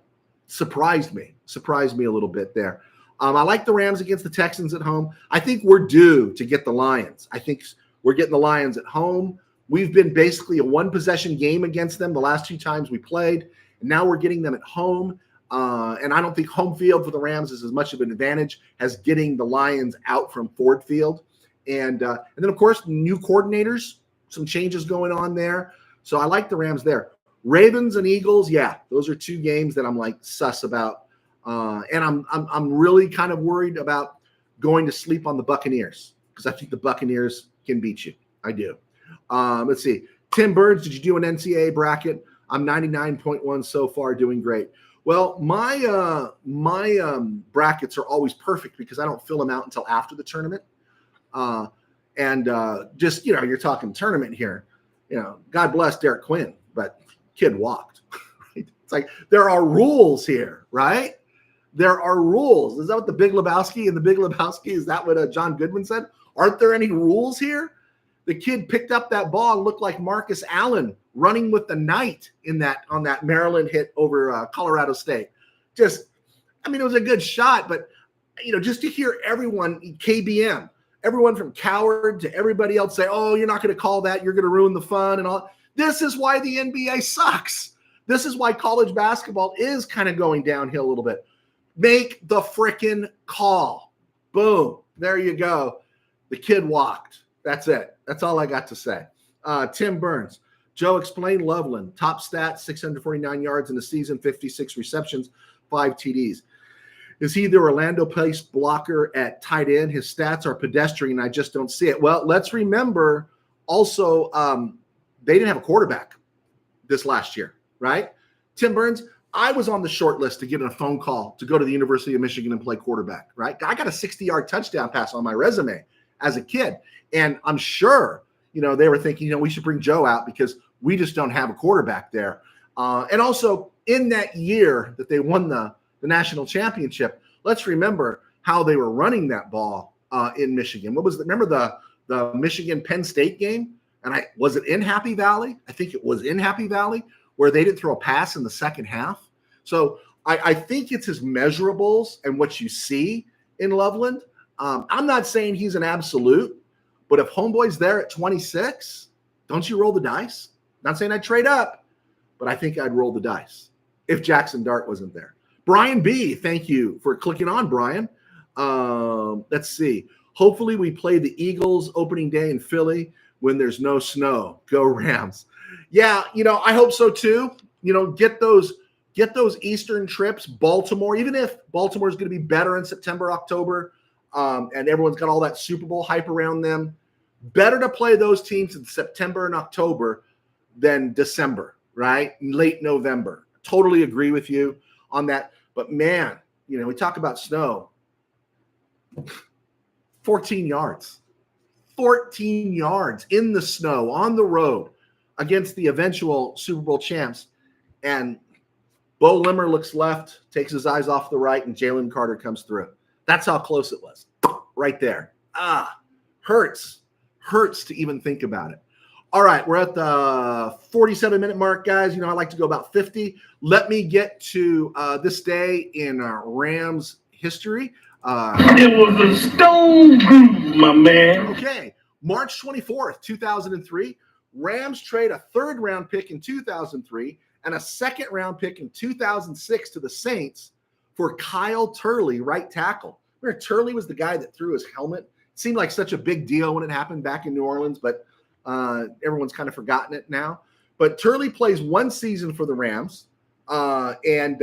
surprised me a little bit there. I like the Rams against the Texans at home. I think we're due to get the Lions. I think we're getting the Lions at home. We've been basically a one-possession game against them the last 2 times we played, and now we're getting them at home. And I don't think home field for the Rams is as much of an advantage as getting the Lions out from Ford Field. And then, of course, new coordinators, some changes going on there. So I like the Rams there. Ravens and Eagles, yeah, those are 2 games that I'm like sus about. And I'm really kind of worried about going to sleep on the Buccaneers because I think the Buccaneers can beat you. I do. Let's see. Tim Burns, did you do an NCAA bracket? I'm 99.1 so far, doing great. Well, my brackets are always perfect because I don't fill them out until after the tournament. Just, you're talking tournament here. God bless Derek Quinn, but kid walked. Right? It's like there are rules here, right? There are rules. Is that what the Big Lebowski and the Big Lebowski, is that what John Goodman said? Aren't there any rules here? The kid picked up that ball and looked like Marcus Allen running with the Knight on that Maryland hit over Colorado State. It was a good shot, but just to hear everyone, KBM, everyone from Coward to everybody else say, "Oh, you're not going to call that. You're going to ruin the fun," and all. This is why the NBA sucks. This is why college basketball is kind of going downhill a little bit. Make the frickin' call. Boom. There you go. The kid walked. That's it. That's all I got to say. Tim Burns. Joe, explain Loveland. Top stats, 649 yards in the season, 56 receptions, 5 TDs. Is he the Orlando Pace blocker at tight end? His stats are pedestrian. I just don't see it. Well, let's remember also they didn't have a quarterback this last year, right? Tim Burns, I was on the short list to get a phone call to go to the University of Michigan and play quarterback, right? I got a 60-yard touchdown pass on my resume as a kid. And I'm sure, they were thinking, we should bring Joe out because we just don't have a quarterback there. And also in that year that they won the national championship, let's remember how they were running that ball in Michigan. Remember the Michigan Penn State game? And was it in Happy Valley? I think it was in Happy Valley where they didn't throw a pass in the second half. So I think it's his measurables and what you see in Loveland. I'm not saying he's an absolute, but if Homeboy's there at 26, don't you roll the dice? Not saying I'd trade up, but I think I'd roll the dice if Jackson Dart wasn't there. Brian B., thank you for clicking on, Brian. Let's see. Hopefully we play the Eagles opening day in Philly when there's no snow. Go Rams. Yeah, I hope so too. Get those Eastern trips. Baltimore, even if Baltimore is going to be better in September, October, and everyone's got all that Super Bowl hype around them, better to play those teams in September and October than December, right? Late November. Totally agree with you on that. But man, we talk about snow. 14 yards. 14 yards in the snow on the road against the eventual Super Bowl champs. And Bo Limmer looks left, takes his eyes off the right, and Jalen Carter comes through. That's how close it was. Right there. Hurts to even think about it. All right, we're at the 47-minute mark, guys. I like to go about 50. Let me get to this day in Rams history. It was a stone groove, my man. Okay, March 24th, 2003. Rams trade a third-round pick in 2003 and a second-round pick in 2006 to the Saints for Kyle Turley, right tackle. Remember, Turley was the guy that threw his helmet. It seemed like such a big deal when it happened back in New Orleans, but everyone's kind of forgotten it now. But Turley plays one season for the Rams in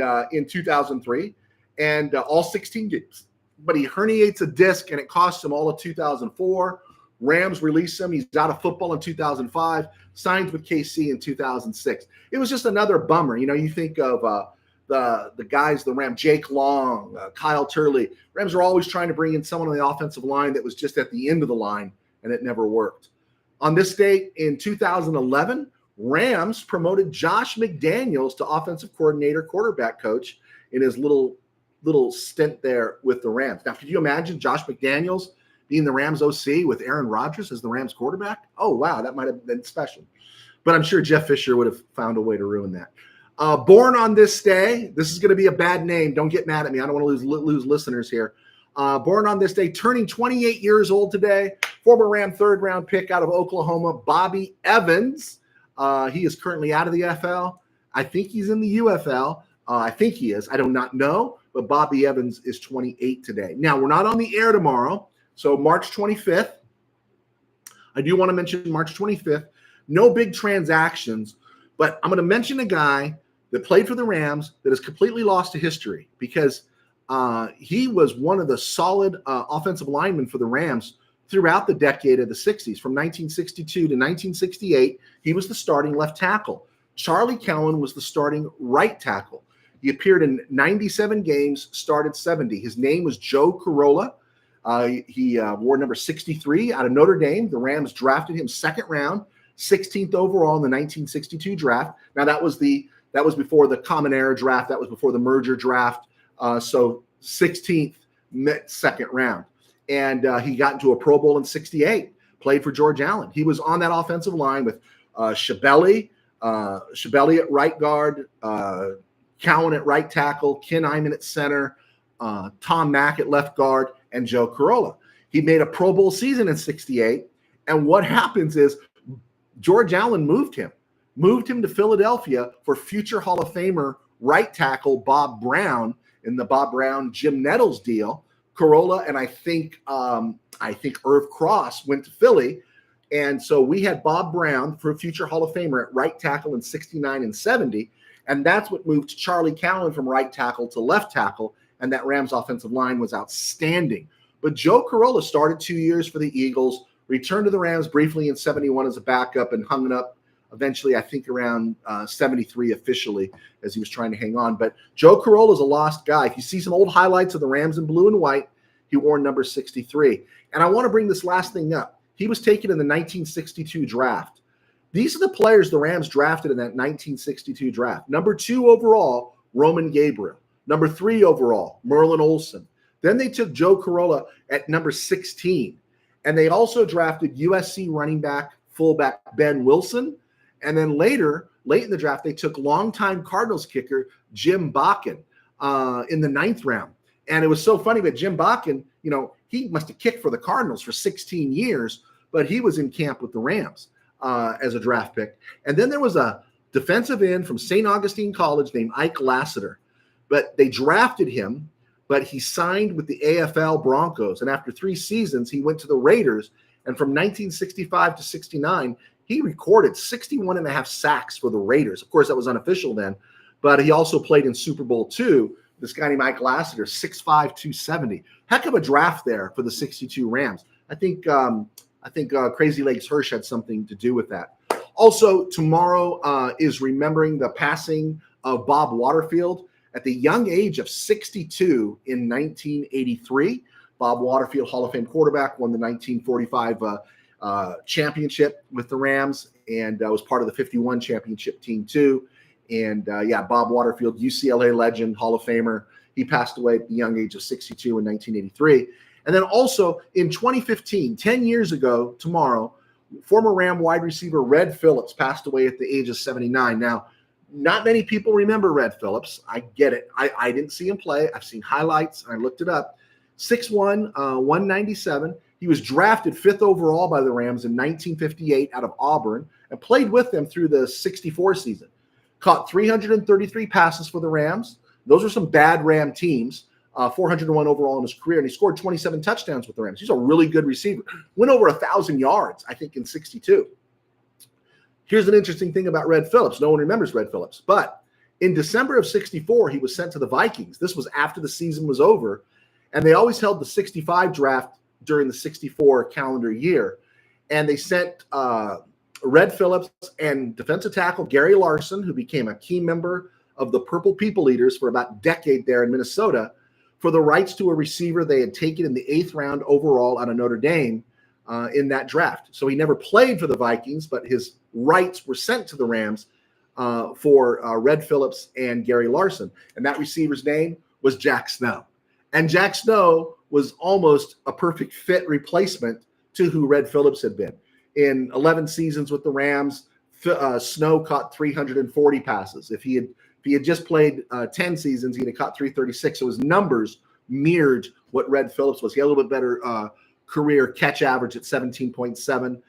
2003 and all 16 games. But he herniates a disc, and it costs him all of 2004. Rams release him. He's out of football in 2005, signs with KC in 2006. It was just another bummer. You think of the guys, the Rams, Jake Long, Kyle Turley. Rams are always trying to bring in someone on the offensive line that was just at the end of the line, and it never worked. On this date in 2011, Rams promoted Josh McDaniels to offensive coordinator, quarterback coach in his little stint there with the Rams. Now, could you imagine Josh McDaniels being the Rams OC with Aaron Rodgers as the Rams quarterback? Oh, wow, that might have been special. But I'm sure Jeff Fisher would have found a way to ruin that. Born on this day, this is going to be a bad name. Don't get mad at me. I don't want to lose listeners here. Born on this day, turning 28 years old today, Former Ram third-round pick out of Oklahoma, Bobby Evans. He is currently out of the NFL. I think he's in the UFL. I think he is. I do not know, but Bobby Evans is 28 today. Now, we're not on the air tomorrow, so March 25th. I do want to mention March 25th. No big transactions, but I'm going to mention a guy that played for the Rams that is completely lost to history because he was one of the solid offensive linemen for the Rams throughout the decade of the 60s. From 1962 to 1968, he was the starting left tackle. Charlie Cowan was the starting right tackle. He appeared in 97 games, started 70. His name was Joe Corolla. He wore number 63 out of Notre Dame. The Rams drafted him second round, 16th overall in the 1962 draft. Now that was before the Common Era draft. That was before the merger draft. So 16th, second round. And he got into a Pro Bowl in 68, played for George Allen. He was on that offensive line with Shabelli at right guard, Cowan at right tackle, Ken Iman at center, Tom Mack at left guard, and Joe Corolla. He made a Pro Bowl season in 68. And what happens is George Allen moved him to Philadelphia for future Hall of Famer right tackle Bob Brown in the Bob Brown Jim Nettles deal. Corolla and I think Irv Cross went to Philly. And so we had Bob Brown for future Hall of Famer at right tackle in 69 and 70. And that's what moved Charlie Cowan from right tackle to left tackle. And that Rams offensive line was outstanding. But Joe Corolla started 2 years for the Eagles, returned to the Rams briefly in 71 as a backup, and hung it up eventually, I think, around 73 officially as he was trying to hang on. But Joe Corolla is a lost guy. If you see some old highlights of the Rams in blue and white, he wore number 63. And I want to bring this last thing up. He was taken in the 1962 draft. These are the players the Rams drafted in that 1962 draft. Number 2 overall, Roman Gabriel. Number 3 overall, Merlin Olsen. Then they took Joe Corolla at number 16. And they also drafted USC running back, fullback Ben Wilson. And then later, late in the draft, they took longtime Cardinals kicker Jim Bakken in the 9th round. And it was so funny, but Jim Bakken, he must have kicked for the Cardinals for 16 years, but he was in camp with the Rams as a draft pick. And then there was a defensive end from St. Augustine College named Ike Lassiter. But they drafted him, but he signed with the AFL Broncos. And after 3 seasons, he went to the Raiders. And from 1965 to 69, he recorded 61 and a half sacks for the Raiders. Of course, that was unofficial then, but he also played in Super Bowl II. This guy named Mike Lassiter, 6'5", 270. Heck of a draft there for the 62 Rams. I think Crazy Legs Hirsch had something to do with that. Also, tomorrow is remembering the passing of Bob Waterfield at the young age of 62 in 1983. Bob Waterfield, Hall of Fame quarterback, won the 1945 championship with the Rams and was part of the 51 championship team too. And Bob Waterfield, UCLA legend, Hall of Famer. He passed away at the young age of 62 in 1983. And then also in 2015, 10 years ago tomorrow, former Ram wide receiver Red Phillips passed away at the age of 79. Now, not many people remember Red Phillips. I get it. I didn't see him play. I've seen highlights. I looked it up. 6'1", 197. He was drafted 5th overall by the Rams in 1958 out of Auburn and played with them through the 64 season. Caught 333 passes for the Rams. Those are some bad Ram teams. 401 overall in his career, and he scored 27 touchdowns with the Rams. He's a really good receiver. Went over 1,000 yards, I think, in 62. Here's an interesting thing about Red Phillips. No one remembers Red Phillips, but in December of 64, he was sent to the Vikings. This was after the season was over, and they always held the 65 draft during the 64 calendar year, and they sent Red Phillips and defensive tackle Gary Larson, who became a key member of the Purple People Eaters for about a decade there in Minnesota, for the rights to a receiver they had taken in the 8th round overall out of Notre Dame in that draft. So he never played for the Vikings, but his rights were sent to the Rams for Red Phillips and Gary Larson. And that receiver's name was Jack Snow. And Jack Snow was almost a perfect fit replacement to who Red Phillips had been. In 11 seasons with the Rams, Snow caught 340 passes. If he had just played 10 seasons, he'd have caught 336. So his numbers mirrored what Red Phillips was. He had a little bit better career catch average at 17.7,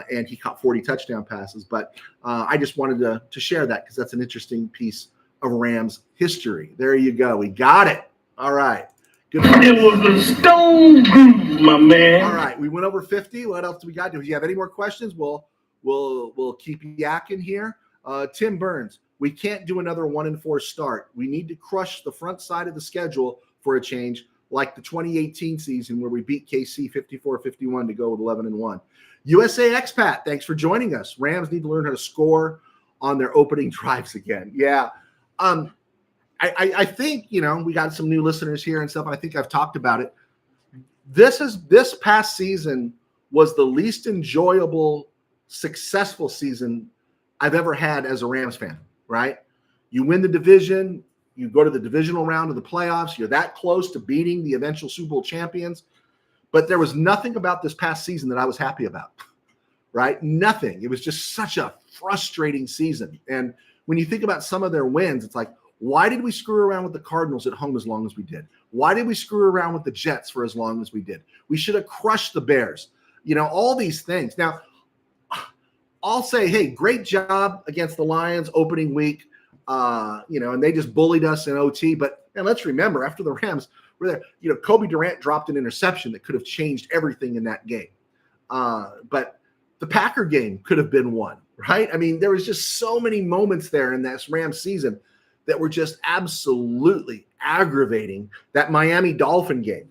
and he caught 40 touchdown passes. But I just wanted to share that because that's an interesting piece of Rams history. There you go. We got it. All right. Good. It was a stone groove, my man. All right. We went over 50. What else do we got? Do you have any more questions? We'll keep yakking here. Tim Burns, we can't do another 1-4 start. We need to crush the front side of the schedule for a change, like the 2018 season where we beat KC 54-51 to go with 11-1. USA Expat, thanks for joining us. Rams need to learn how to score on their opening drives again. Yeah. I think, we got some new listeners here and stuff. And I think I've talked about it. This past season was the least enjoyable, successful season I've ever had as a Rams fan, right? You win the division, you go to the divisional round of the playoffs, you're that close to beating the eventual Super Bowl champions. But there was nothing about this past season that I was happy about, right? Nothing. It was just such a frustrating season. And when you think about some of their wins, it's like, why did we screw around with the Cardinals at home as long as we did? Why did we screw around with the Jets for as long as we did? We should have crushed the Bears. All these things. Now, I'll say, hey, great job against the Lions opening week, and they just bullied us in OT. But let's remember, after the Rams were there, Kobe Durant dropped an interception that could have changed everything in that game. But the Packer game could have been won, right? I mean, there was just so many moments there in this Rams season that were just absolutely aggravating. That Miami Dolphin game,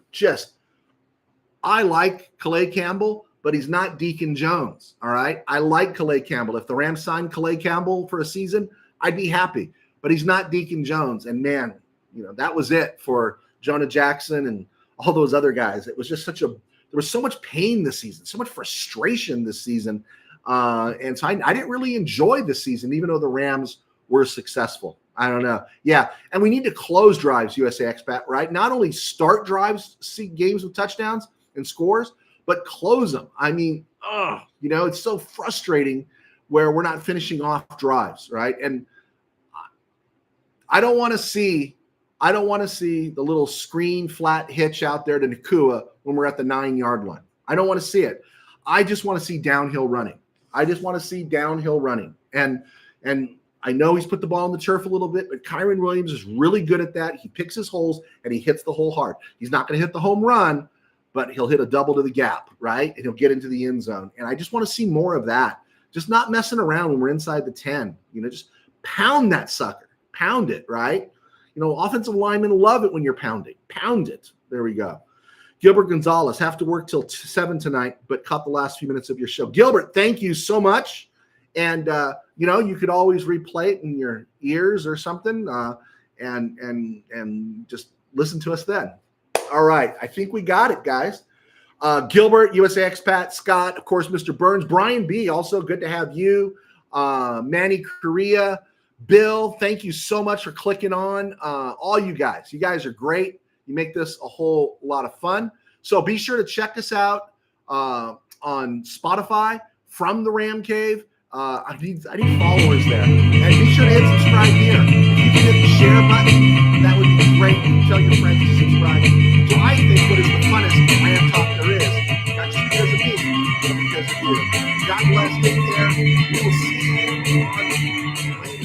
I like Calais Campbell, but he's not Deacon Jones, all right? I like Calais Campbell. If the Rams signed Calais Campbell for a season, I'd be happy. But he's not Deacon Jones. And, man, that was it for Jonah Jackson and all those other guys. It was just there was so much pain this season, so much frustration this season. And so I didn't really enjoy this season, even though the Rams were successful. I don't know. Yeah, and we need to close drives, USA Expat, right? Not only start drives, see games with touchdowns and scores, but close them. I mean, it's so frustrating where we're not finishing off drives, right? And I don't want to see the little screen flat hitch out there to Nakua when we're at the 9-yard line. I don't want to see it. I just want to see downhill running. And I know he's put the ball on the turf a little bit, but Kyron Williams is really good at that. He picks his holes and he hits the hole hard. He's not going to hit the home run, but he'll hit a double to the gap, right? And he'll get into the end zone. And I just want to see more of that. Just not messing around when we're inside the 10. Just pound that sucker. Pound it, right? Offensive linemen love it when you're pounding. Pound it. There we go. Gilbert Gonzalez, have to work till 7 tonight, but caught the last few minutes of your show. Gilbert, thank you so much. And, you could always replay it in your ears or something and just listen to us then. All right. I think we got it, guys. Gilbert, USA Expat, Scott, of course, Mr. Burns, Brian B., also good to have you. Manny Correa, Bill, thank you so much for clicking on. All you guys. You guys are great. You make this a whole lot of fun. So be sure to check us out on Spotify from the RamCave. I need followers there. And be sure to hit subscribe here. If you can hit the share button, that would be great. Tell your friends to subscribe. So I think what is the funnest Ram talk there is, not just because of me, but because of you. God bless. Take care. We will see you on